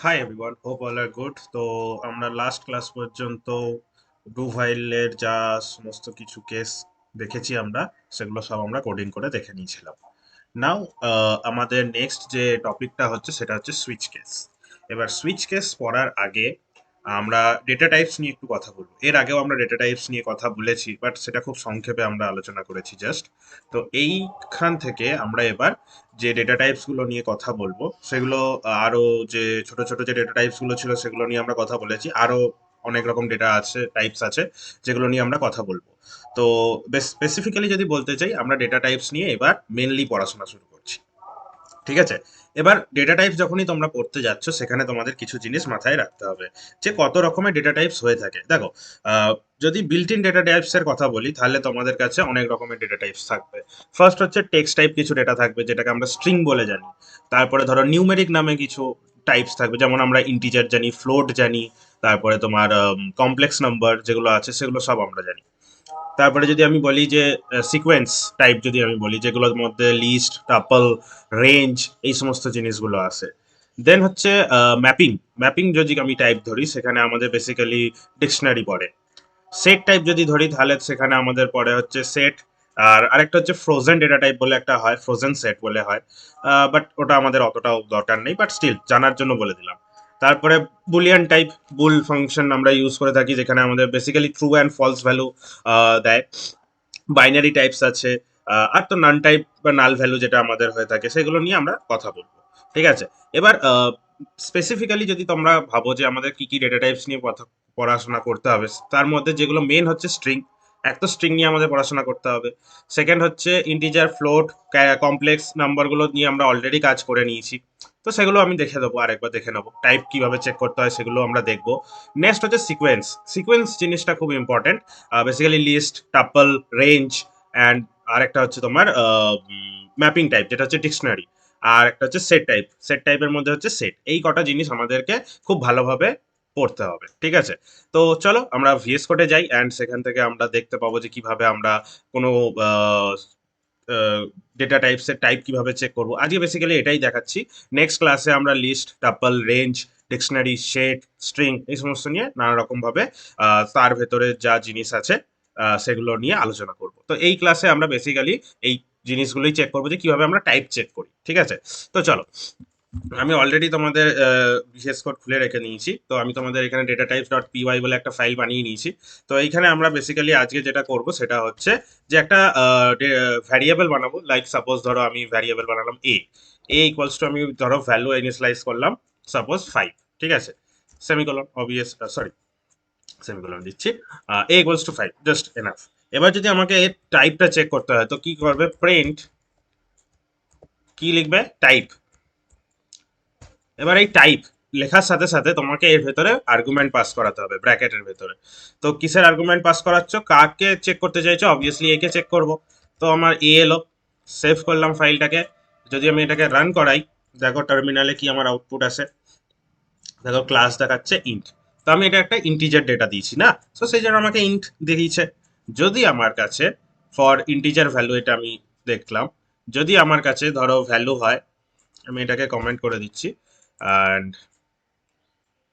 Hi everyone, hope all আর good. তো আমরা last class পর্যন্ত ডু ফাইলের যা সমস্ত কিছু কেস দেখেছি আমরা, সেগুলো সব আমরা কোডিং করে দেখে নিয়েছিলাম। নাও আমাদের নেক্সট যে টপিকটা হচ্ছে সেটা হচ্ছে সুইচ কেস। এবার সুইচ কেস পড়ার আগে আমরা ডেটা টাইপস নিয়ে একটু কথা বলবো। এর আগেও আমরা ডেটা টাইপস নিয়ে কথা বলেছি, বাট সেটা খুব সংক্ষেপে আমরা আলোচনা করেছি জাস্ট। তো এইখান থেকে আমরা এবার যে ডেটা টাইপস গুলো নিয়ে কথা বলবো সেগুলো আরো যে ছোট ছোট যে ডেটা টাইপস গুলো ছিল সেগুলো নিয়ে আমরা কথা বলেছি। আরো অনেক রকম ডেটা আছে, টাইপস আছে, যেগুলো নিয়ে আমরা কথা বলবো। তো স্পেসিফিক্যালি যদি বলতে চাই, আমরা ডেটা টাইপস নিয়ে এবার মেনলি পড়াশোনা শুরু করছি। ঠিক আছে? এবার ডেটা টাইপস যখনই তোমরা পড়তে যাচ্ছ, সেখানে তোমাদের কিছু জিনিস মাথায় রাখতে হবে যে কত রকমের ডেটা টাইপস হয়ে থাকে। দেখো, আহ, যদি বিল্ট ইন ডেটা টাইপস এর কথা বলি, তাহলে তোমাদের কাছে অনেক রকমের ডেটা টাইপস থাকবে। ফার্স্ট হচ্ছে টেক্সট টাইপ কিছু ডেটা থাকবে, যেটাকে আমরা স্ট্রিং বলে জানি। তারপরে ধরো নিউমেরিক নামে কিছু টাইপস থাকবে, যেমন আমরা ইন্টিজার জানি, ফ্লোট জানি। তারপরে তোমার কমপ্লেক্স নাম্বার যেগুলো আছে সেগুলো সব আমরা জানি। তারপরে যদি আমি বলি যে সিকোয়েন্স টাইপ, যদি আমি বলি যেগুলোর মধ্যে লিস্ট, টাপল, রেঞ্জ, এই সমস্ত জিনিসগুলো আছে। দেন হচ্ছে ম্যাপিং। ম্যাপিং যদি আমি টাইপ ধরি, সেখানে আমাদের বেসিক্যালি ডিকশনারি পড়ে। সেট টাইপ যদি ধরি, তাহলে সেখানে আমাদের পড়ে হচ্ছে সেট। আর আরেকটা হচ্ছে ফ্রোজেন ডেটা টাইপ বলে একটা হয়, ফ্রোজেন সেট বলে হয়। বাট ওটা আমাদের অতটাও দরকার নেই, বাট স্টিল জানার জন্য বলে দিলাম। তারপরে বুলিয়ান টাইপ, বুল ফাংশন আমরা ইউজ করে থাকি, যেখানে আমাদের basically true and false value দেয়। বাইনারি টাইপস আছে। আর তো নান টাইপ বা নাল ভ্যালু যেটা আমাদের হয়ে থাকে, সেগুলো নিয়ে আমরা কথা বলবো। ঠিক আছে? এবার স্পেসিফিক্যালি যদি তোমরা ভাবো যে আমাদের কি কি ডেটা টাইপস নিয়ে পড়াশোনা করতে হবে, তার মধ্যে যেগুলো মেন হচ্ছে স্ট্রিং। এক তো স্ট্রিং নিয়ে আমাদের পড়াশোনা করতে হবে। সেকেন্ড হচ্ছে ইন্টিজার, ফ্লোট, কমপ্লেক্স নাম্বারগুলো নিয়ে আমরা অলরেডি কাজ করে নিয়েছি। তো সেগুলো আমি দেখে দেবো, আরেকবার দেখে নেবো। টাইপ কিভাবে চেক করতে হয় সেগুলো আমরা দেখবো। নেক্সট হচ্ছে সিকোয়েন্স। সিকোয়েন্স জিনিসটা খুব important. Basically list, tuple, range, and আরেকটা হচ্ছে তোমার ম্যাপিং টাইপ, যেটা হচ্ছে ডিকশনারি। আর একটা হচ্ছে সেট টাইপ। সেট টাইপের মধ্যে হচ্ছে সেট। এই কটা জিনিস আমাদেরকে খুব ভালোভাবে পড়তে হবে। ঠিক আছে? তো চলো আমরা ভিএস কোডে যাই, অ্যান্ড সেখান থেকে আমরা দেখতে পাবো যে কিভাবে আমরা কোনো ডেটা টাইপসের টাইপ কিভাবে চেক করবো। আজকে বেসিক্যালি এটাই দেখাচ্ছি। নেক্সট ক্লাসে আমরা list, tuple, range, dictionary, set, string, এই সমস্ত নিয়ে নানা রকম ভাবে তার ভেতরে যা জিনিস আছে সেগুলো নিয়ে আলোচনা করব। তো এই ক্লাসে আমরা বেসিক্যালি এই জিনিসগুলোই চেক করবো যে কিভাবে আমরা টাইপ চেক করি। ঠিক আছে? তো চলো, আমি অলরেডি তোমাদের বিশেষ কোড খুলে রেখে নিয়েছি। তো আমি তোমাদের এখানে ডেটা টাইপস ডট পিওয়াই বলে একটা ফাইল বানিয়ে নিয়েছি। তো এইখানে আমরা বেসিক্যালি আজকে যেটা করব সেটা হচ্ছে যে একটা ভ্যারিয়েবল বানাবো। লাইক সাপোজ ধরো আমি ভ্যারিয়েবল বানালাম এ ইকুয়ালস টু, আমি ধরো ভ্যালু ইনিশিয়ালাইজ করলাম সাপোজ 5। ঠিক আছে? সেমিকোলন, অবভিয়াস, সরি, সেমিকোলন দিচ্ছি। এ ইকুয়ালস টু 5, জাস্ট এনাফ। এবার যদি আমাকে এর টাইপটা চেক করতে হয়, তো কি করবে? প্রিন্ট, কি লিখবে? টাইপ। এবার এই টাইপ লেখার সাথে সাথে তোমাকে এর ভেতরে আর্গুমেন্ট পাস করাতে হবে, ব্র্যাকেটের ভেতরে। তো কিসের আর্গুমেন্ট পাস করাচ্ছ? কাকে চেক করতে চাইছো? অবভিয়াসলি একে চেক করব। তো আমার এলো, সেভ করলাম ফাইলটাকে। যদি আমি এটাকে রান করাই, দেখো টার্মিনালে কি আমার আউটপুট আসে। দেখো ক্লাস দেখাচ্ছে ইন্ট। তো আমি এটা একটা ইন্টিজার ডেটা দিয়েছি না, তো সেই জন্য আমাকে ইন্ট দেখিয়েছে। যদি আমার কাছে ফর ইন্টিজার ভ্যালু, এটা আমি দেখলাম, যদি আমার কাছে ধরো ভ্যালু হয়, আমি এটাকে কমেন্ট করে দিচ্ছি। অ্যান্ড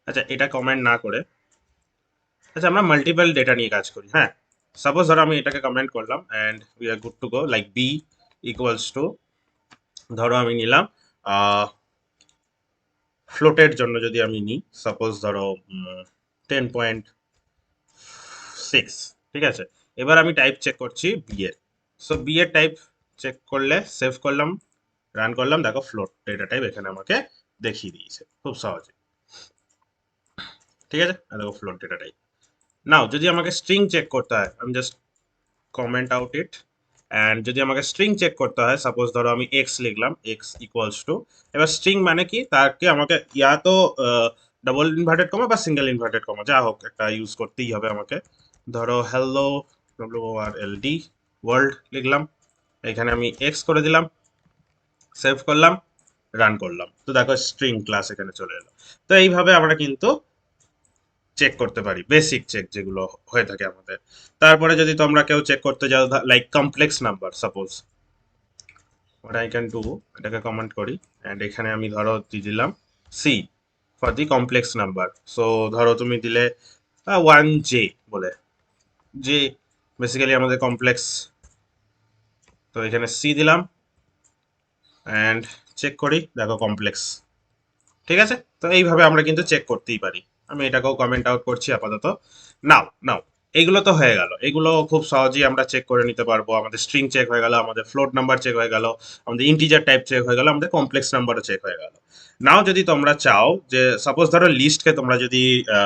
আচ্ছা, এটা কমেন্ট না করে, আচ্ছা আমরা মাল্টিপল ডেটা নিয়ে কাজ করি। হ্যাঁ, সাপোজ ধরো আমি এটাকে কমেন্ট করলাম and we are good to go. Like B equals to, ধরো আমি নিলাম ফ্লোটের জন্য যদি আমি নিই, সাপোজ ধরো 10.6। ঠিক আছে? এবার আমি টাইপ চেক করছি বি এর। সো বি এর টাইপ চেক করলে, সেভ করলাম, রান করলাম, দেখো ফ্লোট ডেটা টাইপ এখানে আমাকে দেখিয়ে দিয়েছে খুব সহজে। ঠিক আছে? আর দেখো ফ্লোট ডেটা টাইপ। নাও যদি আমাকে স্ট্রিং চেক করতে হয়, আমি just comment out it. And যদি আমাকে স্ট্রিং চেক করতে হয়, সাপোজ ধরো আমি এক্স লিখলাম, এক্স ইকুয়ালস টু, এবার স্ট্রিং মানে কি, তাকে আমাকে ইয়া তো ডাবল ইনভার্টেড কমা বা সিঙ্গেল ইনভার্টেড কমা যা হোক একটা ইউজ করতেই হবে আমাকে। ধরো হ্যালো, WORLD, ওয়ার্ল্ড লিখলাম, এখানে আমি এক্স করে দিলাম, সেভ করলাম, রান করলাম। তো দেখো স্ট্রিং ক্লাস এখানে চলে এলো। তো এইভাবে আমরা কিন্তু চেক করতে পারি, বেসিক চেক যেগুলো হয়ে থাকে আমাদের। তারপরে যদি তোমরা কেউ চেক করতে যাও, like complex number, suppose what I can do, এটাকে কমেন্ট করি, অ্যান্ড এখানে আমি ধরো দিয়ে দিলাম C. For the complex number. So ধরো তুমি দিলে 1J বলে, যে বেসিক্যালি আমাদের কমপ্লেক্স। তো এখানে সি দিলাম অ্যান্ড চেক করি, দেখো কমপ্লেক্স। ঠিক আছে, তো এইভাবে আমরা কিন্তু চেক করতেই পারি। আমি এটাকেও কমেন্ট আউট করছি আপাতত। নাও নাও, এইগুলো তো হয়ে গেল, এগুলো খুব সহজেই আমরা চেক করে নিতে পারবো। আমাদের স্ট্রিং চেক হয়ে গেল, আমাদের ফ্লোট নাম্বার চেক হয়ে গেল, আমাদের ইন্টিজার টাইপ চেক হয়ে গেল, আমাদের কমপ্লেক্স নাম্বারও চেক হয়ে গেল। নাও যদি তোমরা চাও যে সাপোজ ধরো লিস্টকে তোমরা যদি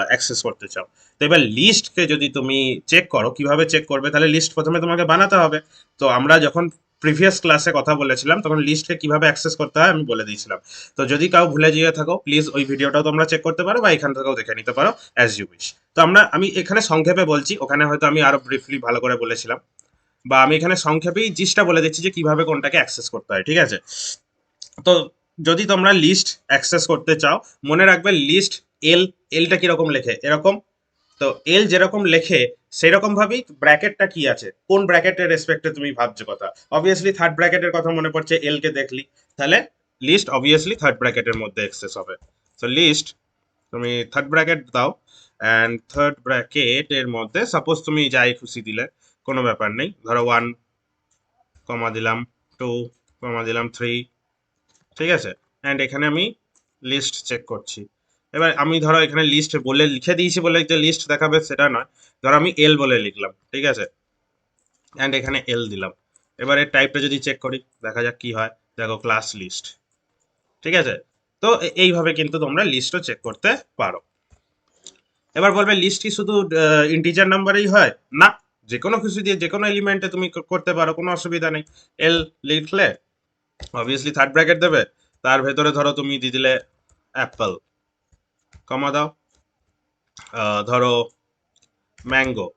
অ্যাক্সেস করতে চাও, তো এবার লিস্টকে যদি তুমি চেক করো, কিভাবে চেক করবে, তাহলে লিস্ট প্রথমে তোমাকে বানাতে হবে। তো আমরা যখন প্রিভিয়াস ক্লাসে কথা বলেছিলাম তখন লিস্টকে কিভাবে অ্যাক্সেস করতে হয় আমি বলে দিয়েছিলাম। তো যদি কাউ ভুলে গিয়ে থাকো, প্লিজ ওই ভিডিওটাও তোমরা চেক করতে পারো বা এখান থেকেও দেখে নিতে পারো, অ্যাজ ইউ উইশ। তো আমি এখানে সংক্ষেপে বলছি, ওখানে হয়তো আমি আরো ব্রিফলি ভালো করে বলেছিলাম, বা আমি এখানে সংক্ষেপেই জিসটা বলে দিচ্ছি যে কিভাবে কোনটাকে অ্যাক্সেস করতে হয়, ঠিক আছে? তো যদি তোমরা লিস্ট অ্যাক্সেস করতে চাও, মনে রাখবে লিস্ট এল, এলটা কিরকম লেখে এরকম। তো এল যেরকম লেখে সেরকম ভাবেই ব্র্যাকেটটা কি আছে, কোন ব্র্যাকেটের রেসপেক্টে তুমি ভাবছো কথা। অবভিয়াসলি থার্ড ব্র্যাকেটের কথা মনে পড়ছে, এল কে দেখলি, তাহলে লিস্ট অবভিয়াসলি থার্ড ব্র্যাকেটের মধ্যে অ্যাক্সেস হবে। তো লিস্ট তুমি থার্ড ব্র্যাকেট দাও, অ্যান্ড থার্ড ব্র্যাকেটের মধ্যে সাপোজ তুমি যাই খুশি দিলে, কোনো ব্যাপার নেই। ধরো 1 কমা দিলাম, 2 কমা দিলাম, 3। ঠিক আছে, অ্যান্ড এখানে আমি লিস্ট চেক করছি। এবার আমি ধরো এখানে লিস্ট বলে লিখে দিয়েছি বলে যে লিস্ট দেখাবে সেটা নয়, ধরো আমি এল বলে লিখলাম, ঠিক আছে, অ্যান্ড এখানে এল দিলাম। এবার এর টাইপটা যদি চেক করি, দেখা যাক কি হয়, দেখো ক্লাস লিস্ট। ঠিক আছে, তো এইভাবে কিন্তু তোমরা লিস্টও চেক করতে পারো। এবার বলবে লিস্ট কি শুধু ইন্টিজার নাম্বারেই হয়? না, যে কোনো কিছু দিয়ে যে কোনো এলিমেন্টে তুমি করতে পারো, কোনো অসুবিধা নেই। এল লিখলে অবভিয়াসলি থার্ড ব্র্যাকেট দেবে, তার ভেতরে ধরো তুমি দিয়ে দিলে অ্যাপল, কমা দাও, ধরো ম্যাঙ্গো,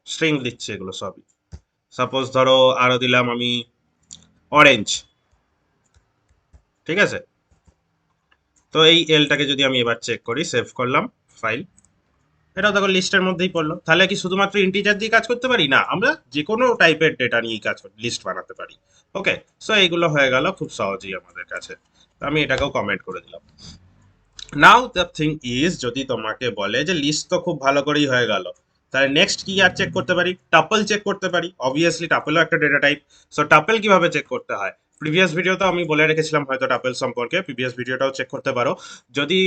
স্ট্রিং দিচ্ছে এগুলো সবই। সাপোজ ধরো আরো দিলাম আমি অরেঞ্জ। ঠিক আছে, তো এই এলটাকে যদি আমি এবার চেক করি, সেভ করলাম ফাইল, এটাও দেখো লিস্টের মধ্যেই পড়লো। তাহলে কি শুধুমাত্র ইন্টিজার দিয়ে কাজ করতে পারি? না, আমরা যে কোনো টাইপের ডেটা নিয়েই কাজ লিস্ট বানাতে পারি। ওকে, সো এইগুলো হয়ে গেল খুব সহজেই আমাদের কাছে। আমি এটাকেও কমেন্ট করে দিলাম। নাও দ্য থিং ইজ, যদি তোমাকে বলে যে লিস্ট তো খুব ভালো করেই হয়ে গেল, তাহলে নেক্সট কি আর চেক করতে পারি? টাপল চেক করতে পারি। অবভিয়াসলি টাপলও একটা ডেটা টাইপ। সো টাপল কিভাবে চেক করতে হয়, প্রিভিয়াস ভিডিওতে আমি বলে রেখেছিলাম হয়তো টাপল সম্পর্কে, প্রিভিয়াস ভিডিওটাও চেক করতে পারো। যদি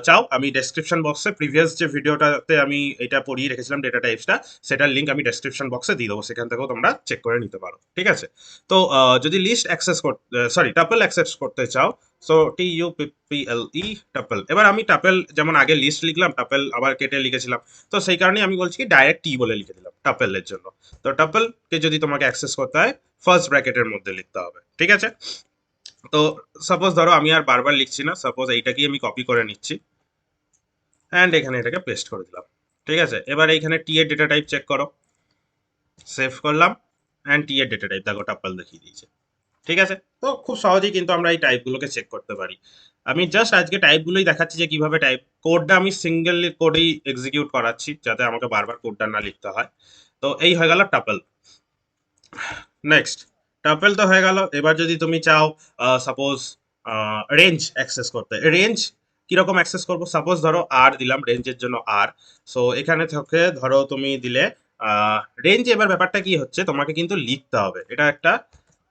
চাও, আমি ডেসক্রিপশন বক্সে প্রিভিয়াস যে ভিডিওটাতে আমি এটা পড়িয়ে রেখেছিলাম ডেটা টাইপসটা, সেটার লিঙ্ক আমি ডেসক্রিপশন বক্সে দিয়ে দেবো, সেখান থেকেও তোমরা চেক করে নিতে পারো। ঠিক আছে, তো যদি লিস্ট অ্যাক্সেস করতে, সরি টাপল অ্যাক্সেস করতে চাও, সো TUPPLE, টাপল। এবার আমি টাপল যেমন আগে লিস্ট লিখলাম, টাপল আবার কেটে লিখেছিলাম, তো সেই কারণে আমি বলছি কি ডাইরেক্ট টি বলে লিখে দিলাম টাপলের জন্য। তো টাপলকে যদি তোমাকে অ্যাক্সেস করতে হয়, ফার্স্ট ব্র্যাকেটের মধ্যে লিখতে হবে। ঠিক আছে, তো সাপোজ ধরো আমি আর বারবার লিখছি না, সাপোজ এইটাকেই আমি কপি করে নিচ্ছি, অ্যান্ড এখানে এটাকে পেস্ট করে দিলাম। ঠিক আছে, এবার এইখানে টি এর ডেটা টাইপ চেক করো, সেভ করলাম, অ্যান্ড টি এর ডেটা টাইপ দেখো টাপল দেখিয়ে দিয়েছে। ঠিক আছে, তো খুব সহজেই কিন্তু আমরা এই টাইপগুলোকে চেক করতে পারি। আমি জাস্ট আজকে টাইপগুলোই দেখাচ্ছি যে কিভাবে টাইপ, কোডটা আমি সিঙ্গেল কোডেই এক্সিকিউট করাচ্ছি যাতে আমাকে বারবার কোডটা না লিখতে হয়। তো এই হয়ে গেল টাপল। নেক্সট, টাপল তো হয়ে গেল। এবার যদি তুমি চাও সাপোজ রেঞ্জ অ্যাক্সেস করতে, রেঞ্জ কিরকম অ্যাক্সেস করবো, সাপোজ ধরো আর দিলাম রেঞ্জের জন্য আর। সো এখানে থেকে ধরো তুমি দিলে রেঞ্জ। এবার ব্যাপারটা কি হচ্ছে, তোমাকে কিন্তু লিখতে হবে, এটা একটা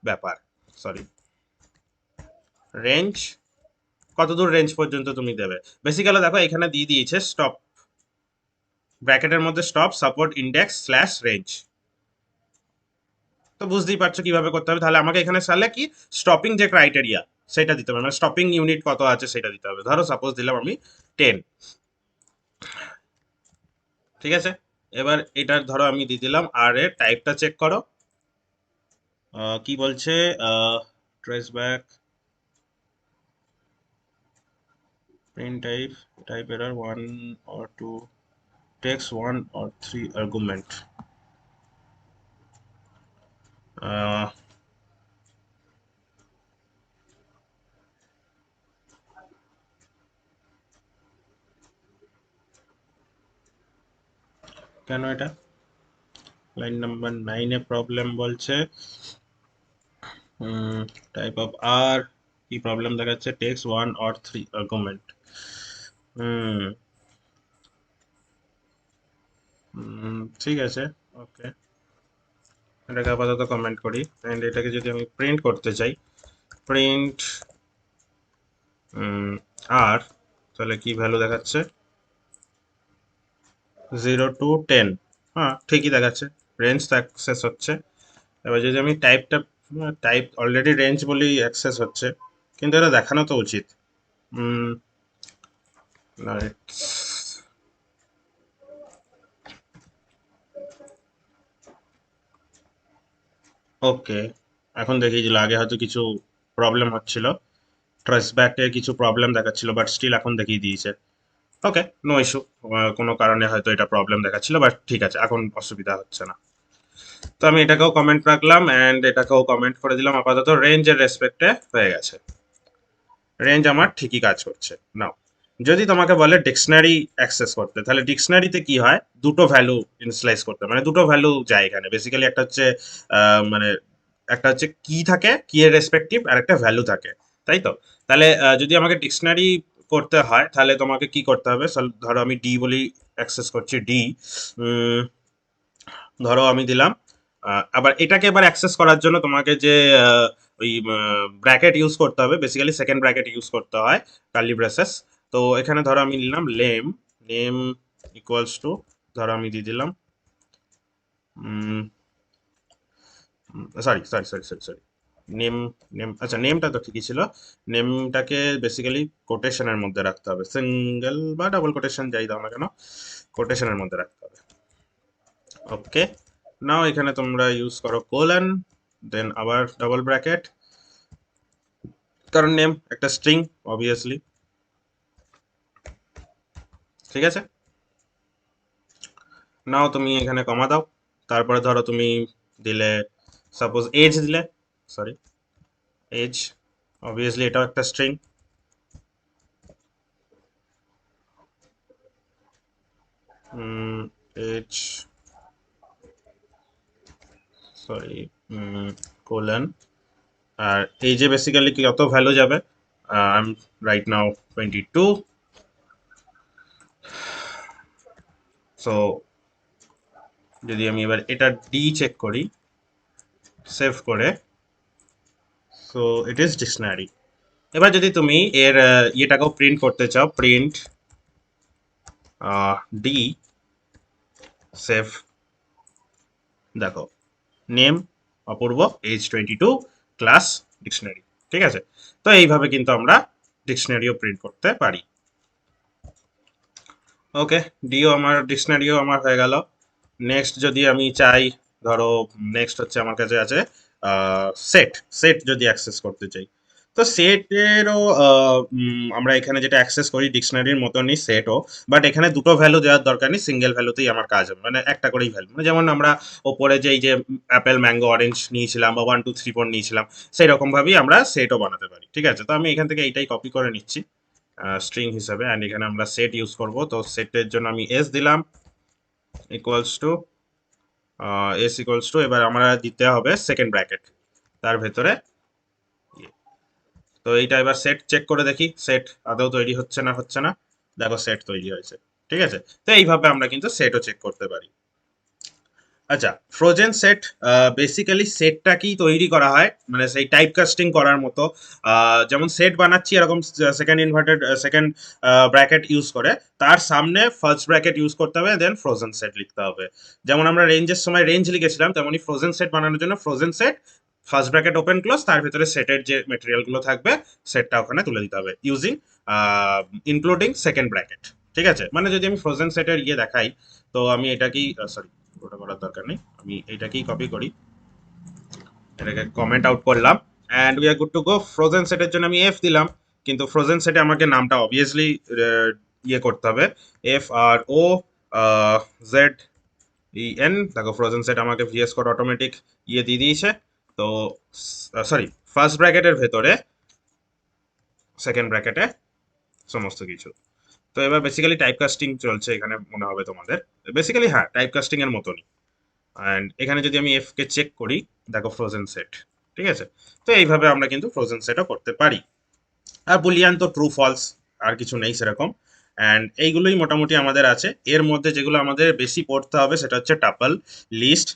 ব্যাপার। সরি, রেঞ্জ কতদূর রেঞ্জ পর্যন্ত তুমি দেবে, বেসিক্যালি দেখো এখানে দিয়ে দিয়েছে স্টপ, ব্র্যাকেটের মধ্যে stop support index slash range. তো বুঝতেই পারছো কিভাবে করতে হবে। তাহলে আমাকে এখানে সালে কি স্টপিং যে ক্রাইটেরিয়া সেটা দিতে হবে, মানে স্টপিং ইউনিট কত আছে সেটা দিতে হবে। ধরো সাপোজ দিলাম আমি 10। ঠিক আছে, এবার এটার ধরো আমি দিয়ে দিলাম আর এর টাইপটা চেক করো, কি বলছে, trace back, print type, type error 1 or 2, takes 1 or 3 argument. কেন এটা লাইন নাম্বার 9-এ প্রবলেম বলছে? টাইপ অফ আর কি প্রবলেম দেখাচ্ছে, টেক্স 1 or 3 আর্গুমেন্ট। হুম। ঠিক আছে। ওকে, এটাকে আপাতত কমেন্ট করি, অ্যান্ড এটাকে যদি আমি প্রিন্ট করতে চাই, প্রিন্ট আর, তাহলে কি ভ্যালু দেখাচ্ছে? 0 to 10। হ্যাঁ, ঠিকই দেখাচ্ছে, রেঞ্জ তো অ্যাক্সেস হচ্ছে। এবার যদি আমি টাইপ অলরেডি রেঞ্জ বলেই অ্যাক্সেস হচ্ছে, কিন্তু এটা দেখানো তো উচিত। উম, না, ওকে, এখন দেখিয়ে দিল। আগে হয়তো কিছু প্রবলেম হচ্ছিল, ট্রেসব্যাকে কিছু প্রবলেম দেখাচ্ছিল, বাট স্টিল এখন দেখিয়ে দিয়েছে। ওকে, নো ইস্যু। কোনো কারণে হয়তো এটা প্রবলেম দেখাচ্ছিল, বাট ঠিক আছে, এখন অসুবিধা হচ্ছে না। তো আমি এটাকেও কমেন্ট রাখলাম, অ্যান্ড এটাকেও কমেন্ট করে দিলাম। আপাতত রেঞ্জের রেসপেক্টে হয়ে গেছে, রেঞ্জ আমার ঠিকই কাজ করছে। নাও, যদি তোমাকে বলে ডিকশনারি অ্যাক্সেস করতে, তাহলে ডিকশনারিতে কি হয়, দুটো ভ্যালু ইনিশিয়ালাইজ করতে হয়। মানে দুটো ভ্যালু যায় এখানে বেসিক্যালি। একটা হচ্ছে মানে একটা হচ্ছে কি থাকে, কি এর রেসপেক্টিভ, আর একটা ভ্যালু থাকে, তাই তো? তাহলে যদি আমাকে ডিকশনারি করতে হয়, তাহলে তোমাকে কি করতে হবে? ধরো আমি ডি বলি অ্যাক্সেস করছি, ডি। ধরো আমি দিলাম। আবার এটাকে এবার অ্যাক্সেস করার জন্য তোমাকে যে ওই ব্র্যাকেট ইউজ করতে হবে, বেসিক্যালি সেকেন্ড ব্র্যাকেট ইউজ করতে হয়, কার্লি ব্রেসেস। তো এখানে ধরো আমি নিলাম নেম, নেম ইকুয়ালস টু, ধরো আমি দিয়ে দিলাম, sorry sorry sorry sorry sorry, name, name, আচ্ছা নেমটা তো ঠিকই ছিল। নেমটাকে বেসিক্যালি কোটেশনের মধ্যে রাখতে হবে, সিঙ্গেল বা ডাবল কোটেশন যাই দাও না কেন, কোটেশনের মধ্যে রাখতে হবে। ওকে, নাও এখানে তোমরা ইউজ করো কোলন, দেন আবার ডাবল ব্র্যাকেট, কারণ নেম একটা স্ট্রিং, অবভিয়াসলি। ঠিক আছে, নাও তুমি এখানে কমা দাও। তারপরে ধরো তুমি দিলে, সাপোজ এজ দিলে, সরি, এজ, অবভিয়াসলি এটাও একটা স্ট্রিং। এজ, সরি, কোলন, আর এই যে বেসিক্যালি কি কত ভ্যালু যাবে, I am right now 22। So যদি আমি এবার এটা ডি চেক করি, সেভ করে, সো ইট ইজ ডিকশনারি। এবার যদি তুমি এর ইয়েটাকেও প্রিন্ট করতে চাও, প্রিন্ট ডি, সেভ, দেখো, নেম অপূর্ব, এজ 22, ক্লাস ডিকশনারি। ঠিক আছে, তো এইভাবে কিন্তু আমরা ডিকশনারিও প্রিন্ট করতে পারি। ওকে, ডিও আমার, ডিকশনারিও আমার হয়ে গেল। নেক্সট যদি আমি চাই, ধরো নেক্সট হচ্ছে আমার কাছে আছে সেট, সেট যদি অ্যাক্সেস করতে চাই, তো সেটেরও আমরা এখানে যেটা অ্যাক্সেস করি ডিকশনারির মতনই সেটও, বাট এখানে দুটো ভ্যালু দেওয়ার দরকার নেই, সিঙ্গেল ভ্যালুতেই আমার কাজ হবে, মানে একটা করেই ভ্যালু। মানে যেমন আমরা ওপরে যে এই যে অ্যাপেল, ম্যাঙ্গো, অরেঞ্জ নিয়েছিলাম, বা 1 2 3 4 নিয়েছিলাম, সেই রকম ভাবেই আমরা সেটও বানাতে পারি। ঠিক আছে, তো আমি এখান থেকে এইটাই কপি করে নিচ্ছি স্ট্রিং হিসাবে, অ্যান্ড এখানে আমরা সেট ইউজ করব। তো সেটের জন্য আমি এস দিলাম, equals to, S equals to, এবার আমরা দিতে হবে সেকেন্ড ব্র্যাকেট তার ভেতরে ইয়ে। তো এইটা এবার সেট চেক করে দেখি, সেট আদৌ তৈরি হচ্ছে না, হচ্ছে না। দেখো সেট তৈরি হয়েছে। ঠিক আছে, তো এইভাবে আমরা কিন্তু সেটও চেক করতে পারি। আচ্ছা, ফ্রোজেন সেট, বেসিক্যালি সেটটাকেই তৈরি করা হয়, মানে সেই টাইপ কাস্টিং করার মতো। যেমন সেট বানাচ্ছি এরকম second inverted, second bracket use করে, তার সামনে ফার্স্ট ব্র্যাকেট ইউজ করতে হবে, দেন ফ্রোজেন সেট লিখতে হবে। যেমন আমরা রেঞ্জের সময় রেঞ্জ লিখেছিলাম, তেমনি ফ্রোজেন সেট বানানোর জন্য frozen set, first bracket open close, তার ভিতরে সেটের যে মেটেরিয়ালগুলো থাকবে সেটটা ওখানে তুলে দিতে হবে, ইউজিং ইনক্লুডিং সেকেন্ড ব্র্যাকেট। ঠিক আছে, মানে যদি আমি ফ্রোজেন সেটের ইয়ে দেখাই, তো আমি এটাকেই, সরি, ওটা করার দরকার নেই, আমি এইটাকেই কপি করি, এটাকে কমেন্ট আউট করলাম, and we are good to go. Frozen সেটের জন্য আমি এফ দিলাম, কিন্তু ফ্রোজেন সেটে আমাকে নামটা অবভিয়াসলি ইয়ে করতে হবে, FROZEN। দেখো ফ্রোজেন সেট আমাকে ভিএস কোড অটোমেটিক ইয়ে দিয়ে দিয়েছে। তো সরি, ফার্স্ট ব্র্যাকেটের ভেতরে সেকেন্ড ব্র্যাকেটে সমস্ত কিছু। তো এবার বেসিক্যালি টাইপ কাস্টিং চলছে এখানে মনে হবে তোমাদের, বেসিক্যালি হ্যাঁ টাইপ কাস্টিং এর মতনই। অ্যান্ড এখানে যদি আমি এফ কে চেক করি, দেখো ফ্রোজেন সেট। ঠিক আছে, তো এইভাবে আমরা কিন্তু ফ্রোজেন সেটও করতে পারি। আর বুলিয়ান তো ট্রু ফলস, আর কিছু নেই সেরকম। অ্যান্ড এইগুলোই মোটামুটি আমাদের আছে। এর মধ্যে যেগুলো আমাদের বেশি পড়তে হবে সেটা হচ্ছে tuple, list,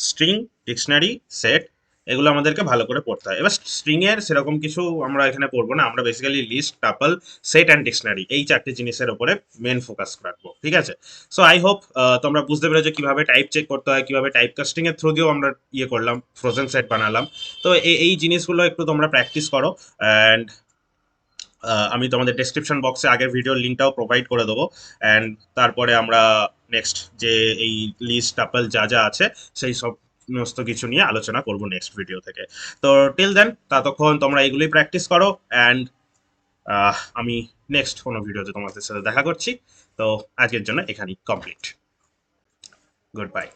string, dictionary, set, এগুলো আমাদেরকে ভালো করে পড়তে হয়। এবার স্ট্রিং এর সেরকম কিছু আমরা এখানে পড়বো না, আমরা basically list, tuple, set and dictionary এই চারটি জিনিসের উপরে মেন ফোকাস রাখবো, ঠিক আছে? সো আই হোপ তোমরা বুঝতে পেরেছো কিভাবে টাইপ চেক করতে হয়, কিভাবে টাইপ কাস্টিং এর থ্রু দিয়েও আমরা ইয়ে করলাম, ফ্রোজেন সেট বানালাম। তো এই জিনিসগুলো একটু তোমরা প্র্যাকটিস করো। অ্যান্ড আমি তোমাদের ডেসক্রিপশন বক্সে আগের ভিডিওর লিঙ্কটাও প্রোভাইড করে দেবো। অ্যান্ড তারপরে আমরা নেক্সট যে এই লিস্ট টাপল যা যা আছে সেই সব সমস্ত কিছু নিয়ে আলোচনা করব নেক্সট ভিডিও থেকে। তো টিল দেন ততক্ষণ তোমরা এগুলোই প্র্যাকটিস করো। অ্যান্ড আমি নেক্সট কোনো ভিডিওতে তোমাদের সাথে দেখা করছি। তো আজকের জন্য এখানেই কমপ্লিট। Good bye.